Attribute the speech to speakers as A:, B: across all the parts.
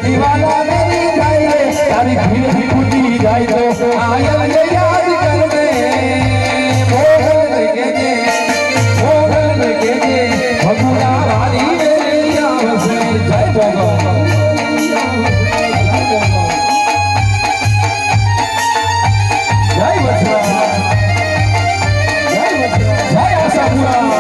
A: दीवाना मेरी जाए तारी भीड़ भी टूटी जाए तो आयल ये याद कर दे मोहन के भगुड़ा वाली मेरी आवसे जय भगवान जय बच्चा जय आशापुरा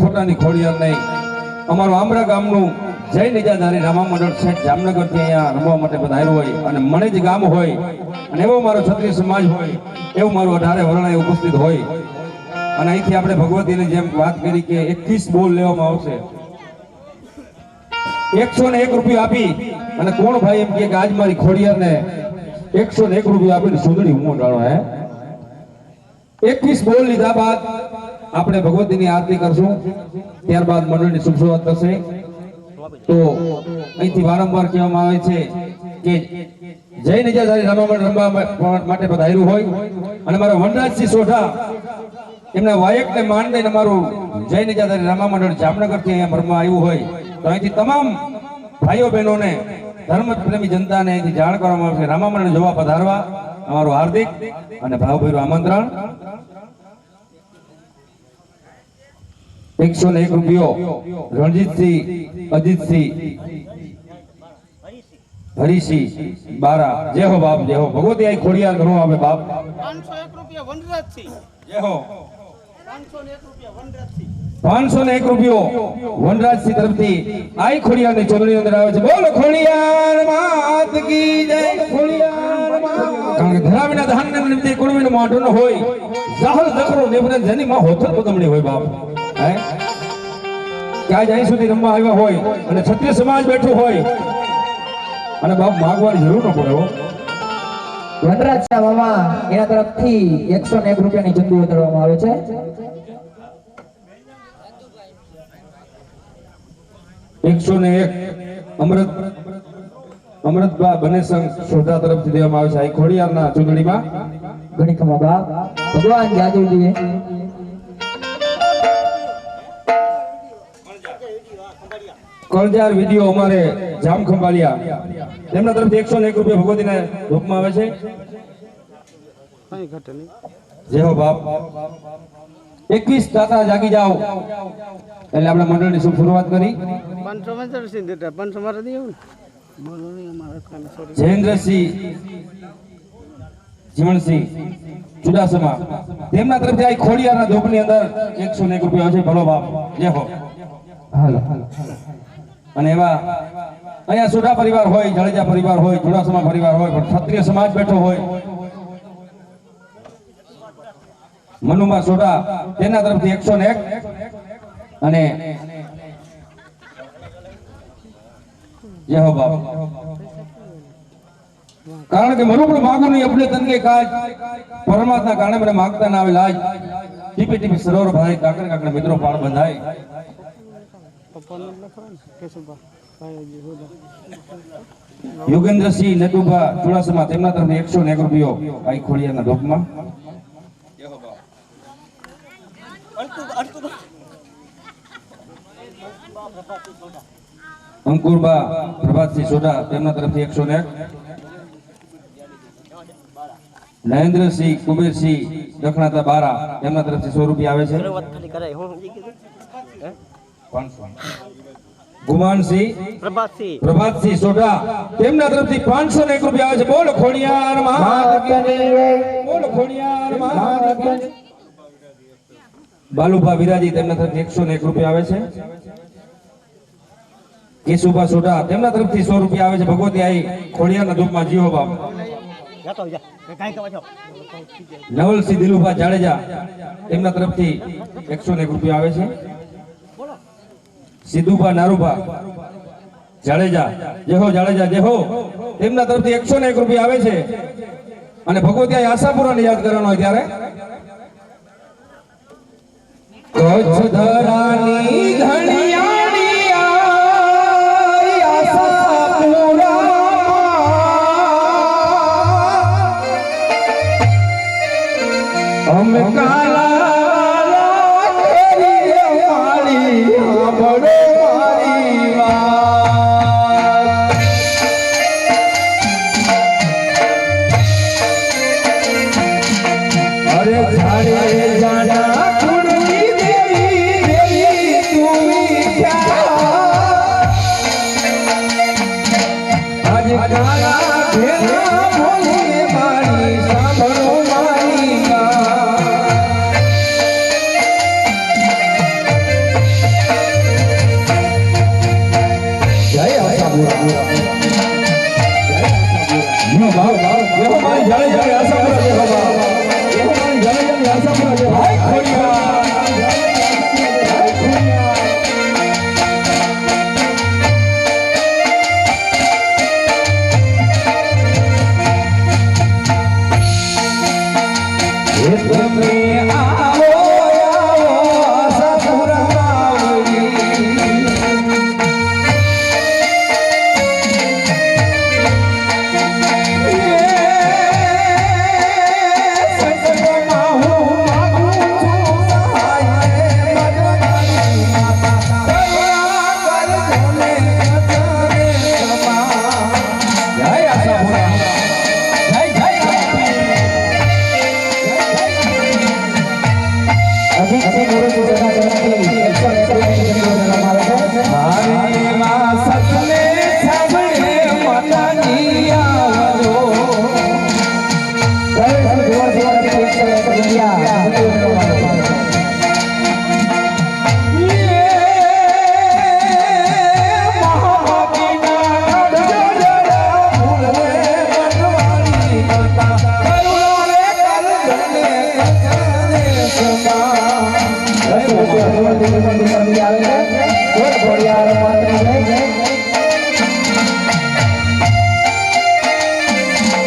A: खोटानी खोड़ियार नहीं अमरो आमरा गामनु जय निजाधारी रामा मंडल सेठ जामनगर थी अहींया रमवा माटे पधार्यो होय अने मणिज गाम होय अने एवो मारो क्षत्रिय समाज होय एवो मारो 18 वर्णाए उपस्थित होय अने અહીંથી આપણે ભગવતીની જેમ વાત કરી કે 21 બોલ લેવામાં આવશે 101 રૂપિયા આપી અને કોણ ભાઈ એમ કે આજ મારી ખોડિયારને 101 રૂપિયા આપીને સુંદરી હું ડાળો હે 21 બોલ લીધા બાદ આપણે ભગવતીની આરતી કરશું ત્યારબાદ મંડળની શુભ શરૂઆત થશે તો અહીંથી વારંવાર કહેવામાં આવે છે કે જય નિજાધારી રામા મંડળ રમવા માટે પધાર્યું હોય અને મારા વનરાજસિંહ સોઢા એમના વાયકને માન દઈને મારું જય નિજાધારી રામા મંડળ જામનગરથી અહીંયા ભરવામાં આવ્યું હોય તો અહીંથી તમામ ભાઈઓ બહેનોને ધર્મ પ્રેમી જનતાને અહીંથી જાણ કરવામાં આવશે રામા મંડળ જોવા પધારવા અમારું હાર્દિક અને ભાવભર્યું આમંત્રણ 101 રૂપિયો રણજીતસિંહ અજીતસિંહ હરીસી બારા જય હો બાપ જય હો ભગવતી આઈ ખોડિયાર ઘણો આવે બાપ
B: 501 રૂપિયા વનરાજથી
A: જય હો
B: 501 રૂપિયા વનરાજથી
A: 501 રૂપિયો વનરાજસિંહ તરફથી આઈ ખોડિયારની ચોરણી અંદર આવે છે બોલો ખોડિયાર માત કી જય ખોડિયાર માત કારણ કે ધરાવીના દહનને નિમિત્તે કુળવીનો મોઢું હોય જાહલ દખરો નેવરન જનીમાં હોથર પગમણી હોય બાપ હે ક્યાં જાય સુધી રમવા આવ્યા હોય અને ક્ષત્રિય સમાજ બેઠો હોય અને બાપ માગવાની જરૂર ન પડે હો
C: વનરાજ મામા એના તરફથી 101 રૂપિયાની ચંદુ ઉતરવામાં આવે છે
A: 101 અમૃતબા બનેસંગ સોઢા તરફથી દેવામાં આવે છે આ ખોડિયારના ચૂંટણીમાં
C: ઘણી ખમા બાપ ભગવાન જાદવજીએ
A: કળજાર વિડિયો અમારે જામ ખંભાળિયા તેમના તરફથી 101 રૂપિયા ભગવતીના રૂપમાં આવે છે
B: કઈ ઘટે નહીં
A: જય હો બાપ 21 દાતા જાગી જાઓ એટલે આપણે મંડળની શુભ શરૂઆત કરી
B: 500 માં દેતા 500 મારે દે એવું બોલો નહીં અમારે કામ સોરી
A: જયેન્દ્રસિંહ જીવણસિંહ ચુડાસમા તેમના તરફથી આ ખોડિયારના ધોપની અંદર 101 રૂપિયા આવે છે ભલો બાપ જય હો
C: હાલો
A: અને એવા અહીંયા સોઢા પરિવાર હોય જાડેજા પરિવાર હોય ચુડાસમા પરિવાર હોય પણ ક્ષત્રિય સમાજ બેઠો હોય મનુમાં સોઢા તેના તરફથી 101 અને જય હો બાપ કારણ કે મનુ પણ માગું નહીં આપણે તન કે કાજ પરમાત્મા કારણે મને માગતા ના આવે લાજ ટીપી ટીપી સરોવર ભાઈ કાકર કાકડા મિત્રો પાળ બંધાય યોગેન્દ્રસિંહ નટુભા ચુડાસમા તેમના તરફથી 101 રૂપિયો આ ખોડિયારના ધોપમાં અંકુરબા પ્રભાતસિંહ સોઢા તેમના તરફથી 101 નરેન્દ્રસિંહ કુબેરસિંહ દખણાતા બારા તેમના તરફથી 100 રૂપિયા આવે છે ગુમાનસિંહ પ્રભાતસિંહ સોઢા તેમના તરફથી 501 રૂપિયા આવે છે બોલો ખોડિયાર માત બોલો ખોડિયાર માત બાલુભા વિરાજી તેમના તરફથી 101 રૂપિયા આવે છે કેશુભા સોઢા તેમના તરફથી 100 રૂપિયા આવે છે ભગવતી આઈ ખોડિયારના ધૂપમાં જીવો બાપ નવલસિંહ દિલુભા જાડેજા તેમના તરફથી 101 રૂપિયા આવે છે સિદ્ધુભા નારુભા જાડેજા જેહો જાડેજા જેહો તેમના તરફથી 101 રૂપિયા આવે છે અને ભગવતી આઈ આશાપુરાને યાદ કરવાનો હોય ત્યારે કચ્છ ધરાની ધણિયાણી આઈ આશાપુરામાં અમે કાલા ખેરી અમારી સાંભળો મારી વાત અરે ઝાડે જાડા કુળની દેવી દેવી તું આજ કાલા ઘેરા બોલી મારી સાંભળો મારી જય આશાપુરા નો ભાવ દેવો મારી જય જય આશાપુરા દેવો ભાવ દેવો મારી જય જય આશાપુરા દેવો હાય ખોડિયાર તમે આવો આવો આશાપુરામાં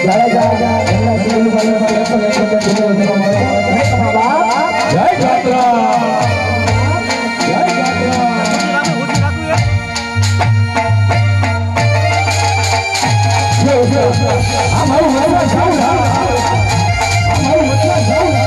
C: જાડેજા એમના જીવનભાઈ પર 101 રૂપિયા ચૂકવણી કરવામાં આવે છે. જય કમાવા,
A: જય જાત્રા, જય જાત્રા. આ મારું મતલબ સાઉન્ડ, આ મારું મતલબ સાઉન્ડ.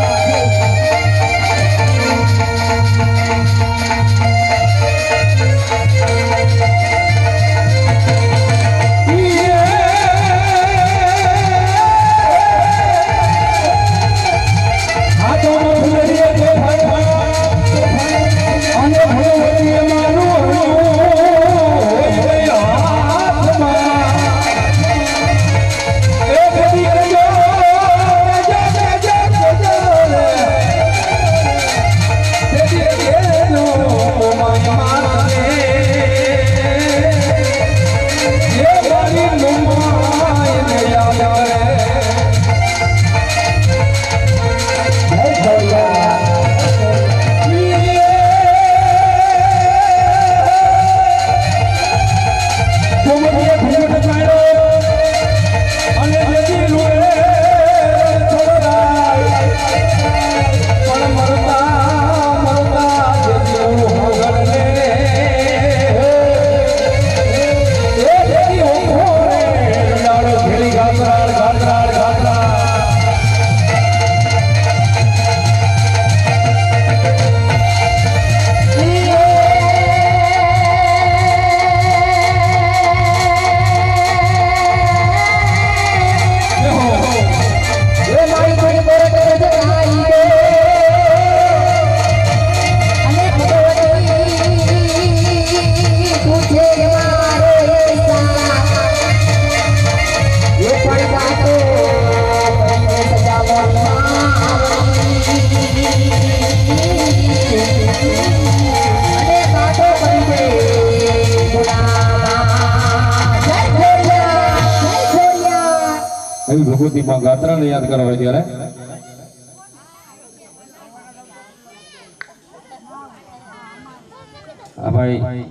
A: એવી ભગવતી માં ગાત્રાને યાદ કરવા હોય ત્યારે હા ભાઈ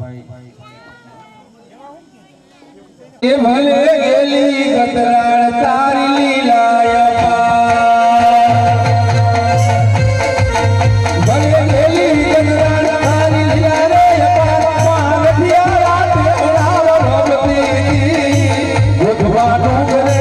A: એ ભલે ગેલી ગતરાળ તારી લીલાયા ભલે ગેલી ગતરાળ તારી લીલાયા પાગઠિયા રાતે ઓળાવ ભગતી ગોઠવાનું કરે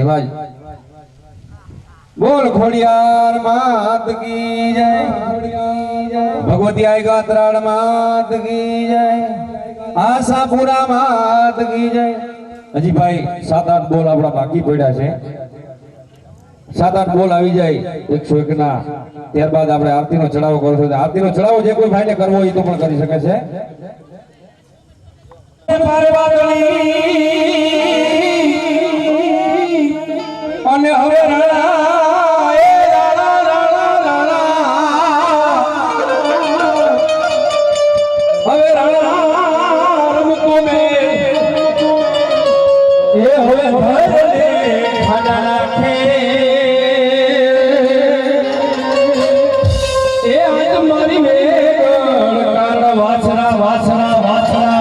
A: એવા જ બોલ ખોડિયાર માત કી જય, ભગવતી આઈ ગાત્રાળ માત કી જય, આશાપુરા માત કી જય. હજી ભાઈ 7-8 બોલ આપણા બાકી પડ્યા છે. 7-8 બોલ આવી જાય 101 ના, ત્યારબાદ આપણે આરતીનો ચડાવો કરશો. આરતીનો ચડાવો જે કોઈ ભાઈને કરવો હોય તો પણ કરી શકે છે. અને હવે રાણા એ રાણા રાણા રાણા હવે રાણા રમતો મે એ હવે ભરને ખાડા નાખે એ આજ મારી મેળ કારણ વાછરા વાછરા વાછરા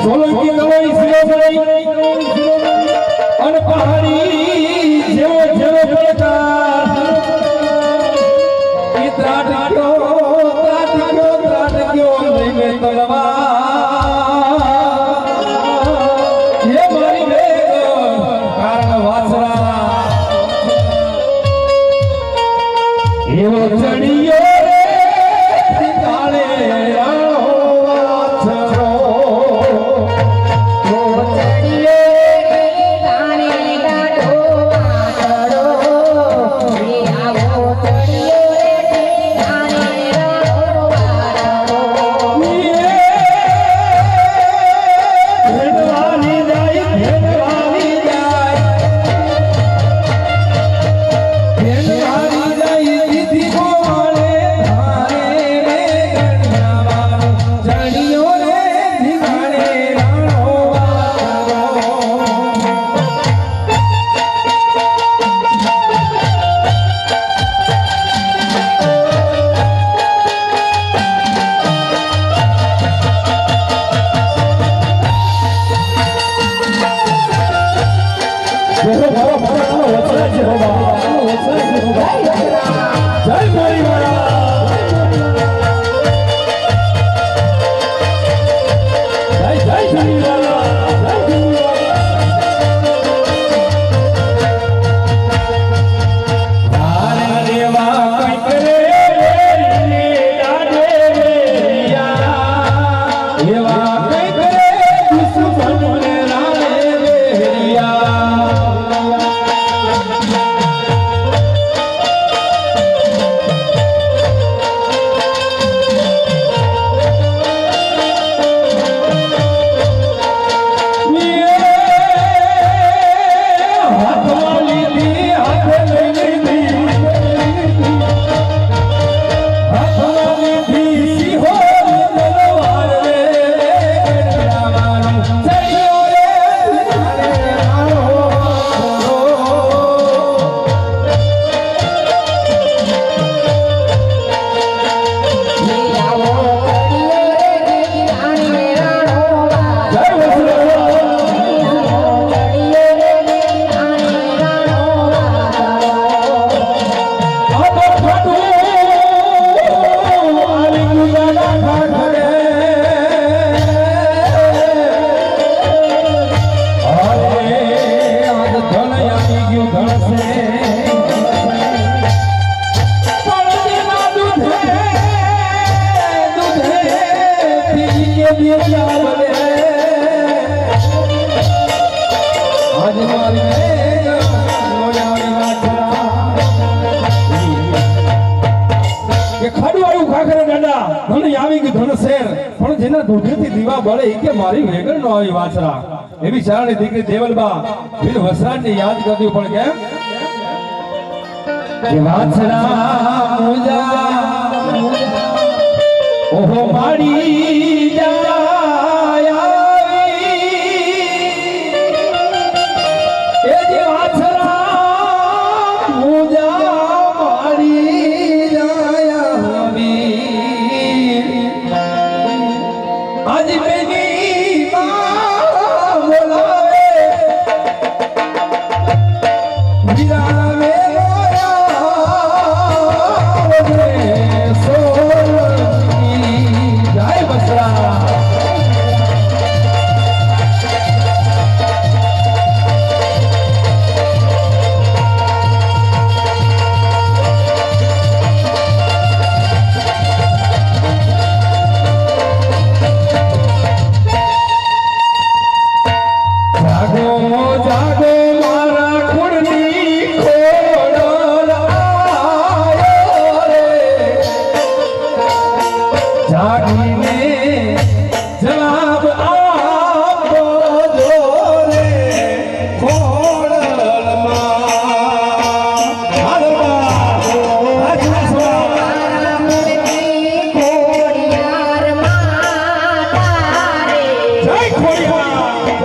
A: સોલંકી નવાઈ સિરોમણી અને પહાડી જેવો જેવો પડકાર ઈ ત્રાટક્યો લઈને તલવાર એ મારી વેગ કારણ વાસરા એવો ચડિયો એવી શાળાની દીકરી દેવલબા વીર વસરાજને યાદ કર્યું પણ કેમ કે વાછરા મુજા ઓહો માડી જાય એ જે વાછરા મુજા માડી જાય આજ બેની
C: સોલ
A: જાગીને જવાબ આપો જોરે ખોડલમાં
C: જય ખોડિયાર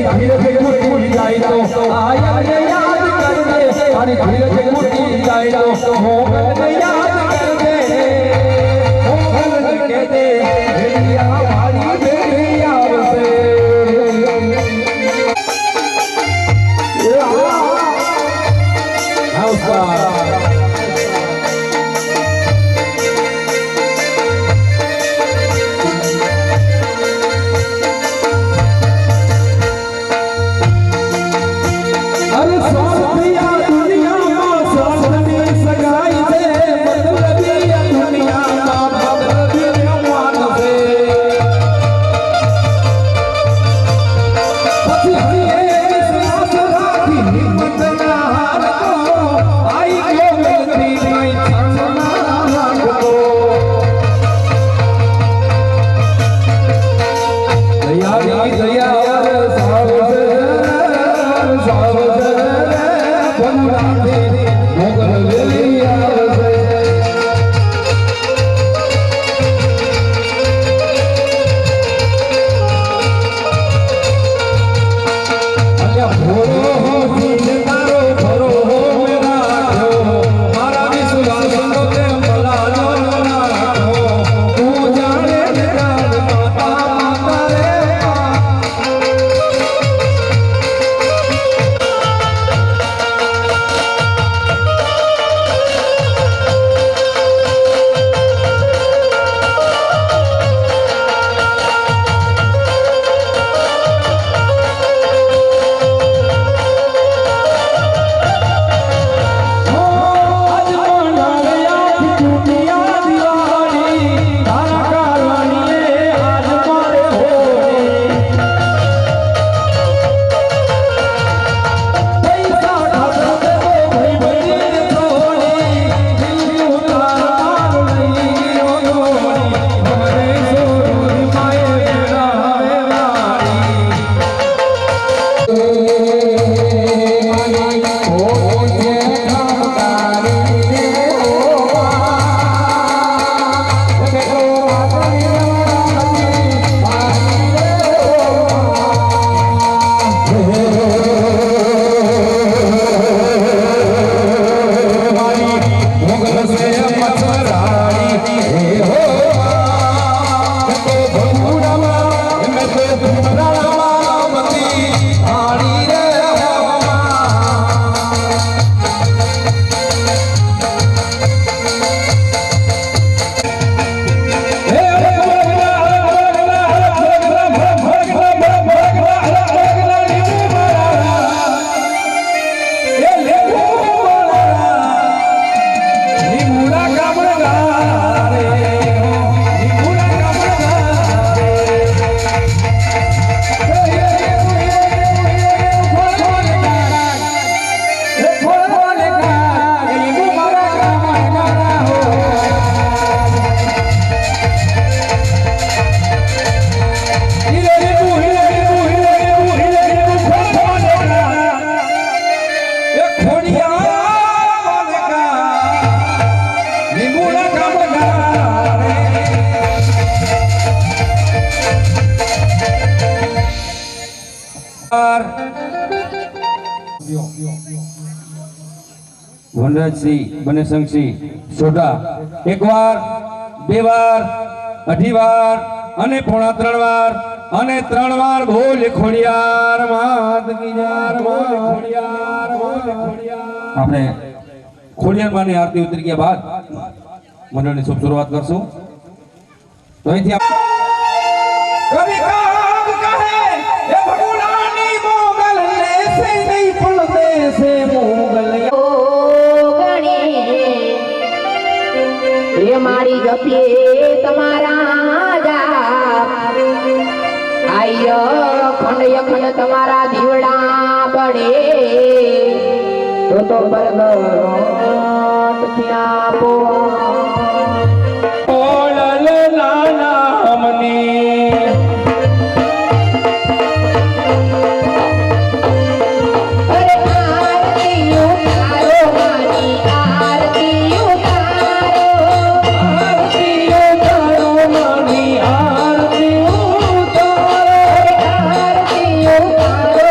A: તારી ધીરજ તૂટી જાય તો આયરને યાદ કરજે તારી ધીરજ તૂટી જાય તો મોગલને યાદ કરજે મોગલ કહેતે ભેડિયા વાળી બેડી આવશે વનરાજસિંહ બનેશંગસિંહ સોઢા એક વાર બે વાર અઢી વાર અને પોણા 3 વાર અને 3 વાર બોલ ખોડિયાર માત કી જય આપણે ખોડિયાર માની આરતી ઉતરી ગયા બાદ મંડળની શુભ શરૂઆત કરશું તો અહીંથી કવિ કાગ કહે એ ભગવાની મોગલ ને સે નહીં પડતે સે મોગલ
D: ये मारी गपिए तुम्हारा जा आयो खंड खंड तुम्हारा दीवड़ा बड़े तो बरगद आपो
A: ઓળલ નાના મની
D: अरे आरती उतारो मानी आरती उतारो
A: મની આરતી ઉતારો
D: आरती उतारो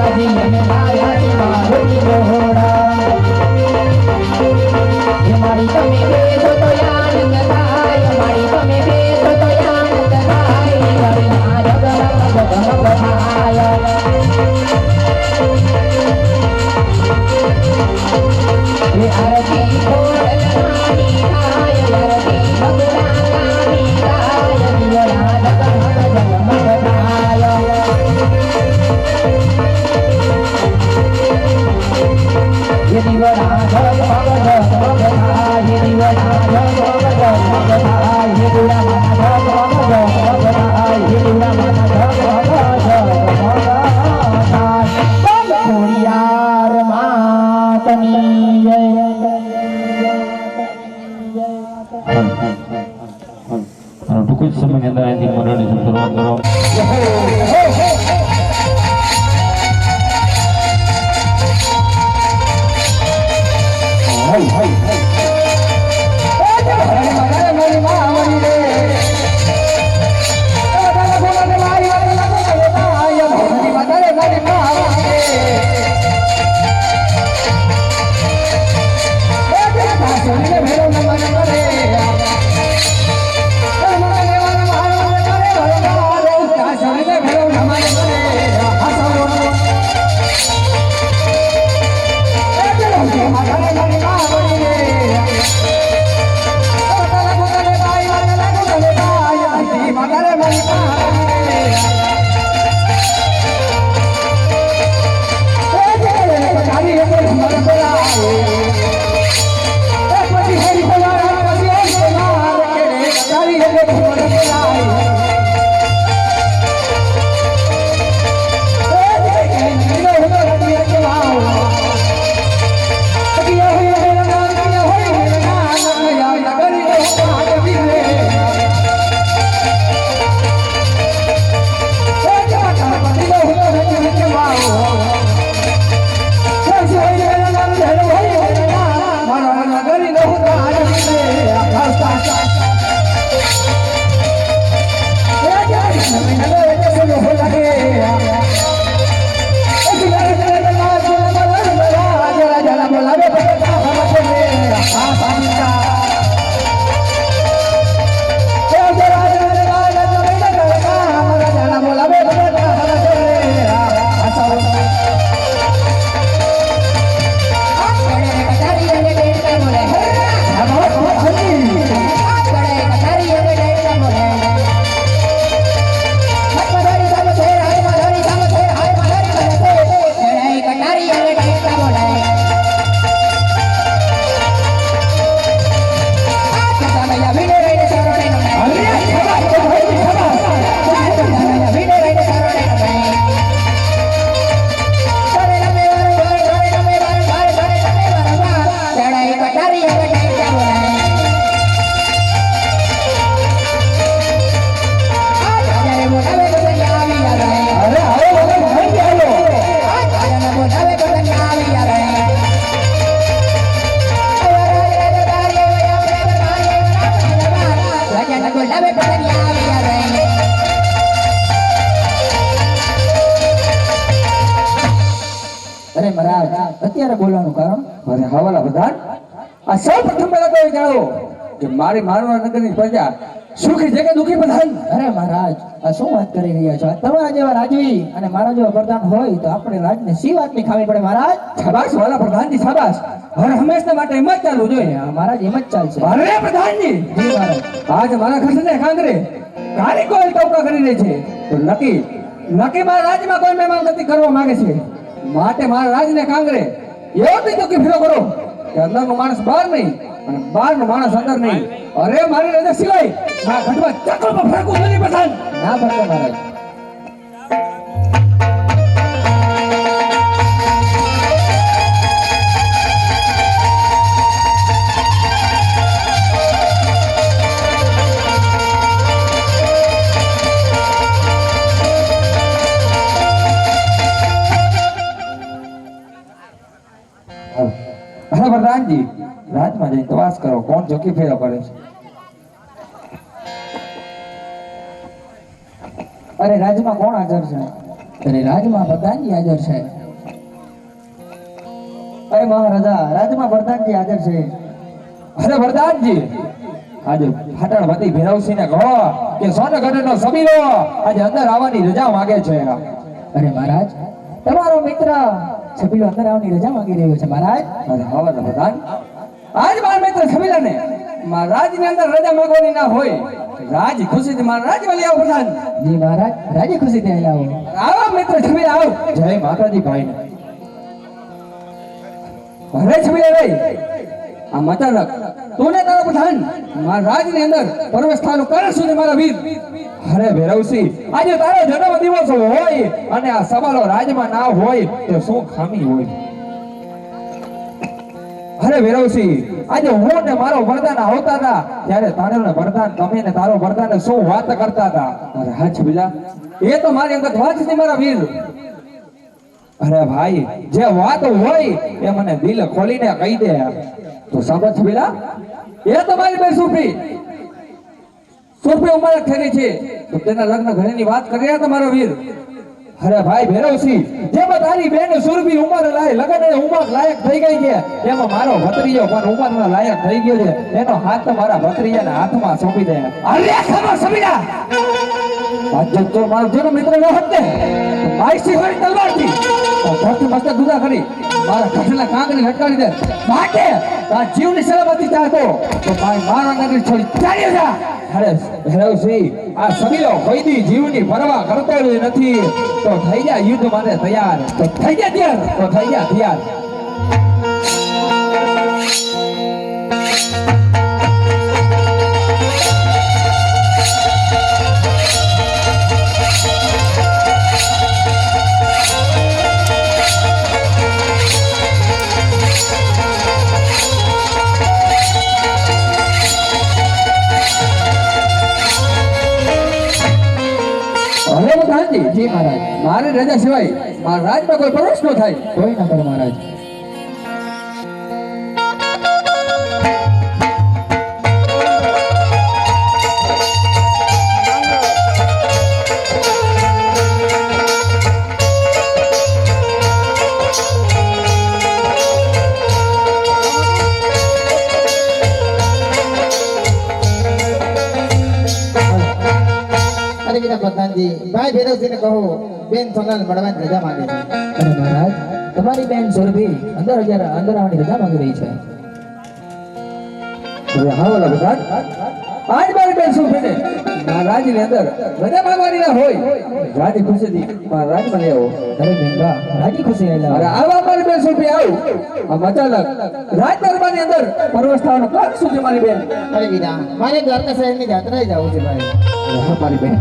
C: રાજી અને રાજામાં રોટી ઘોડા
D: એ મારી તમે બેસો તો આનંદ થાય મારી તમે બેસો તો આનંદ થાય હરિના જગમગ થાય એ આરતી ખોડલવાની થાય આરતી ભગવાનની થાય દિયોના જગમગ થાય ये दीवाना जगमग जगमग થાય દીવાના જગમગ જગમગ થાય હે દીવા માતા જગમગ જગમગ થાય હે દીવા માતા જગમગ જગમગ થાય ખોડિયાર માતની જય
E: ટૂંક જ સમયની અંદર અહીંથી મંડળની શરૂઆત કરો.
C: અરે મહારાજ અત્યારે બોલવાનું કારણ
A: અરે હવાલા પ્રધાન, આ સૌ પ્રથમ પહેલા તો એ જાણો કે મારી મારવા નગરની પ્રજા સુખી છે કે દુખી પ્રધાન?
C: અરે મહારાજ આ શું વાત કરી રહ્યા છો? આ તમારા જેવા રાજવી અને મારા જેવા પ્રધાન હોય તો આપણે રાજને સી વાતની ખાવી પડે મહારાજ?
A: શાબાશ વાલા પ્રધાનજી શાબાશ. હર હંમેશા માટે એમ જ ચાલવું જોઈએ.
C: મહારાજ એમ જ ચાલશે.
A: અરે પ્રધાનજી,
C: જી મહારાજ.
A: આજ મારા ખસને કાંગરે કાલી કોઈ ટોકા કરી રહી છે તો નક્કી મારા રાજમાં કોઈ મહેમાન ગતિ કરવા માંગે છે. માટે મારા રાજને કાંગરે એવો તો કે ફેરો કરો કે અંદરનો માણસ બહાર નહીં અને બહારનો માણસ અંદર નહીં. અરે મારી રજા સિવાય આ ઘટમાં ચક્રમાં ફરકું નથી પ્રધાન.
C: ના ભરતો મહારાજ.
A: અરે પ્રધાનજી, રાજમાં જઈને તપાસ કરો કોણ ચોકી ફેરો કરે છે.
C: અરે રાજમાં કોણ હાજર છે? અરે રાજમાં પ્રધાનજી હાજર છે. અરે મહારાજા, રાજમાં પ્રધાનજી હાજર છે.
A: અરે વરદાનજી, આજે ફાટણવતી ભેરવસિંહને કહો કે સોનગઢનો સબીરો આજે અંદર આવવાની રજા માંગે છે.
C: અરે મહારાજ, તમારો મિત્ર છબીલો અંદર આવવાની રજા માંગી રહ્યો છે મહારાજ.
A: અરે હવે પ્રધાન, આજ મારા મિત્ર છબીલાને મારા રાજની અંદર રજા માંગવાની ના હોય. રાજ ખુશીથી મારા રાજમાં લઈ આવો પ્રધાન.
C: જી મહારાજ, રાજી ખુશીથી અહીં આવો.
A: આવો મિત્ર છબીલા, આવો. જય માતાજી ભાઈ. અરે છબીલા ભાઈ, આ મચાનક તું ને તારો પ્રધાન મારા રાજની અંદર પ્રવેશ થવાનું કારણ શું છે મારા વીર? અરે ભૈરવસિંહ, આજે તારો જન્મ દિવસ હોય અને આ સવાલો રાજમાં ના હોય તો શું ખામી હોય? અરે ભૈરવસિંહ, આજે હું ને મારો વરદાન આવતા હતા ત્યારે તારો ને વરદાન, તમે ને તારો વરદાન શું વાત કરતા હતા? અરે હા છબીલા, એ તો મારી અંગત વાત છે મારા વીર. અરે ભાઈ, જે વાત હોય એ મને દિલ ખોલીને કહી દે. તો સાંભળ છબીલા, એ તો મારી બેન સુરભી ઉંમર થઈ છે તો તેના લગ્ન ઘરેની વાત કરી રહ્યા તમારો વીર. અરે ભાઈ ભૈરવસિંહ, જેમાં તારી બેન સુરભી ઉંમર લગ્ન ઉંમર લાયક થઈ ગઈ છે, એમાં મારો ભત્રીજો પણ ઉંમરના લાયક થઈ ગયો છે. એનો હાથ તો મારા ભત્રીજાના હાથમાં સોંપી દે. અરે ખબર સબીલા, આજે તો મારો જેનો મિત્ર ન હતો ને માઈસી વાળી તલવારથી ધરતી મસ્ત દુદા કરી મારા ઘટના કાંગની લટકાવી દે. માટે તાર જીવની સલામતી ચાહતો તો ભાઈ મારા નગરી છોડી ચાલ્યો જા. અરે ભૈરવસિંહ, આ સબીલો કોઈની જીવની પરવા કરતો જ નથી. તો થઈ જા યુદ્ધ માટે તૈયાર. તો થઈ જા તૈયાર. તો થઈ જા તૈયાર.
C: જી મહારાજ,
A: મારી રજા સિવાય મારા રાજમાં કોઈ પ્રવેશ ન થાય.
C: કોઈ ના કરે મહારાજ.
B: પ્રધાનજી, ભાઈ ભૈરવસિંહને કહો બેન સોનલ મળવાની રજા માંગે છે.
C: અરે મહારાજ, તમારી બેન સુરભી અંદર આવવાની રજા માંગી રહી છે.
A: હવે હા વાલા પ્રધાન, આજ મારી બેન સુરભીને મારા રાજની અંદર રજા માંગવાની ના હોય. રાજી ખુશીથી મારા રાજમાં લઈ આવો.
C: અરે બેનબા, રાજી ખુશી
A: અરે
C: આવેલા.
A: આવા મારી બેન સુરભી, આવું. આમ અચાનક રાજ દરબારની અંદર પ્રવેશ થવાનું કારણ શું છે મારી બેન?
B: અરે વિના, મારે દ્વારકા શહેરની યાત્રાએ જવું છે ભાઈ.
A: અરે હા મારી બેન.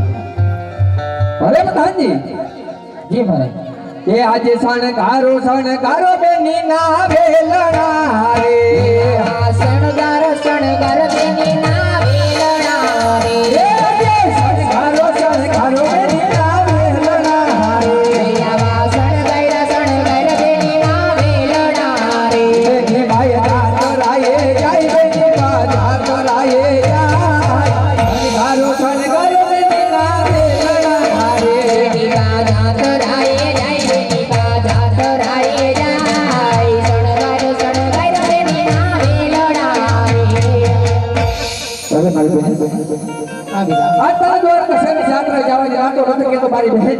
A: અરે પ્રધાનજી,
C: જી મહારાજ.
A: એ આજે શણગારો બેની ના વેલણા રે.
D: શણગાર શણગાર તેની ના વેલણા રે.
A: એ આજે શણગારો બેની ના વેલણા રે.
D: આવા શણગાર શણગાર તેની ના વેલણા રે.
A: બેની ભાઈ જાત રાયે જાય, બેની બા જાત રાયે જાય. શણગારો બેની ના વેલણા રે.
D: બેની બા જાત રાયે જાય, બેની બા જાત રાયે જાય. શણગાર શણગાર તેની ના વેલણા રે.
A: અરે મારી બેન,
B: હા વિના,
A: આજ તારા દ્વારકા શહેરની યાત્રા જવાની રાતો નથી કેતો મારી બહેન.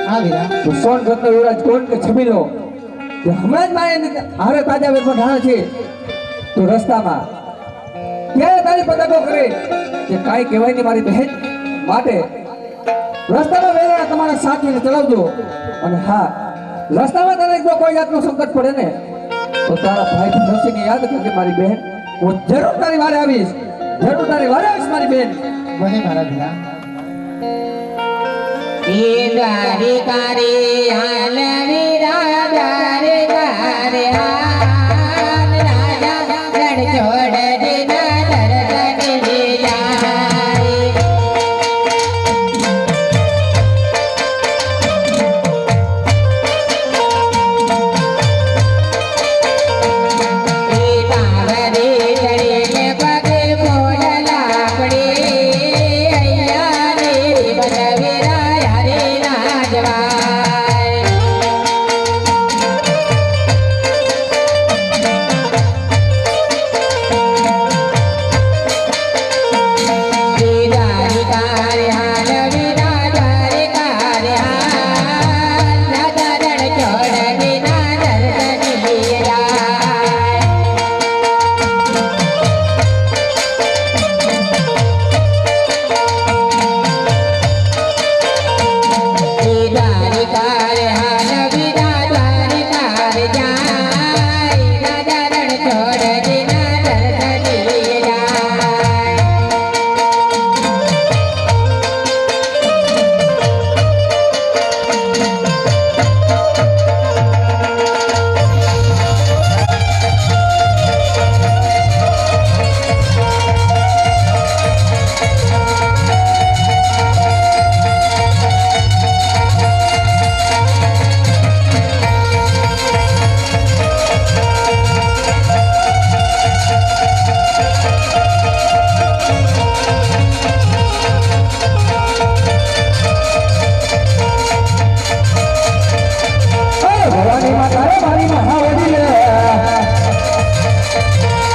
B: હા વિના,
A: તો સોનગઢનો યુવરાજ કોણ કે છબીલો જે હમણાં જ મારે હારે તાજા વેરમાં ઢાળ છે. તો રસ્તામાં ત્યારે તારી પતંગો કરે કે કાંઈ કહેવાય નહીં મારી બહેન. માટે રસ્તામાં વેરાણા તમારા સાથીને ચલાવજો. અને હા, રસ્તામાં તને જો કોઈ જાતનું સંકટ પડે ને તો તારા ભાઈ ભૈરવસિંહને યાદ કરજે મારી બહેન. હું જરૂર તારી વારે આવીશ, જરૂર તારી વારે આવીશ મારી બહેન.
B: મને મારા વિના.
D: દ્વારિકારી હાલ વિરાજા રે ગારે હાલ રાજા રણછોડ દીના દર્શન લીધા રે. એ પાવરે ચડીને પગે પોડલા પડે અહીંયા રે બનવીરા રે રાજવા
A: ભવાની માં તારે મારી મહાવડી રે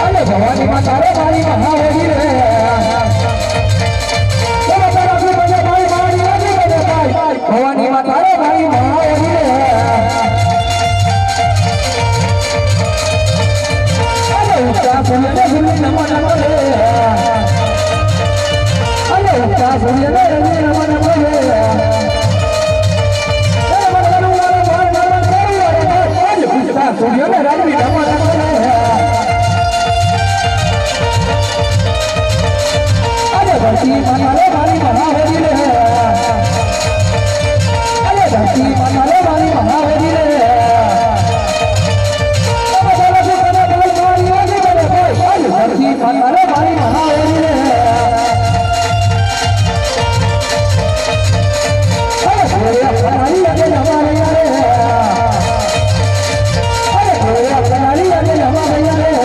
A: અરે ભવાની માં તારે મારી મહાવડી રે ભવાની માં તારે મારી મહાવડી રે અરે ઉત્તા સૂર્ય સૂર્ય નમન કરે અરે ઉત્તા સૂર્ય નમન કરે સૂર્ય ને રાત્રિ નમન કરે અરે ધરતી માતારે મારી મહાવડી રે અરે ધરતી માતારે મારી મહાવડી રે ધરતી માતારે મારી મહાવડી રે અરે સૂર્ય મારી આજે નમારે રે અરે સૂર્ય મારી આજે નમારે રે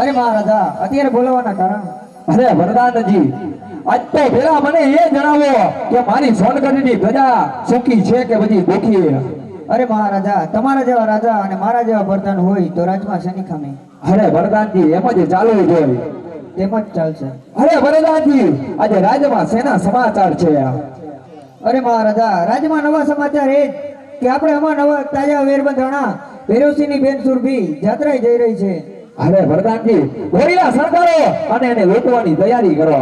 A: અરે મહારાજા અત્યારે બોલાવવાના કારણ અરે વરદાનજી આજ તો પેલા મને એ જણાવો કે મારી સોનગઢની પ્રજા સુખી છે કે બધી દુખી
C: અરે મહારાજા તમારા જેવા રાજા અને મારા જેવા પ્રધાન હોય તો રાજમાં શેની ખામી
A: અરે વરદાનજી એમ જ ચાલુ જોઈએ
C: તેમ જ ચાલશે
A: અરે વરદાનજી આજે રાજ્યમાં શેના સમાચાર છે
C: અરે મહારાજા રાજ્યમાં નવા સમાચાર એ જ કે આપણે આમાં નવા તાજા વેરબંધાણા ભૈરવસિંહની બેન સુરભી જાત્રાએ જઈ રહી છે
A: અરે વરદાનજી ગોરીલા સરકારો અને એને લૂંટવાની તૈયારી કરો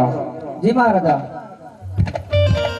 C: જી મહારાજા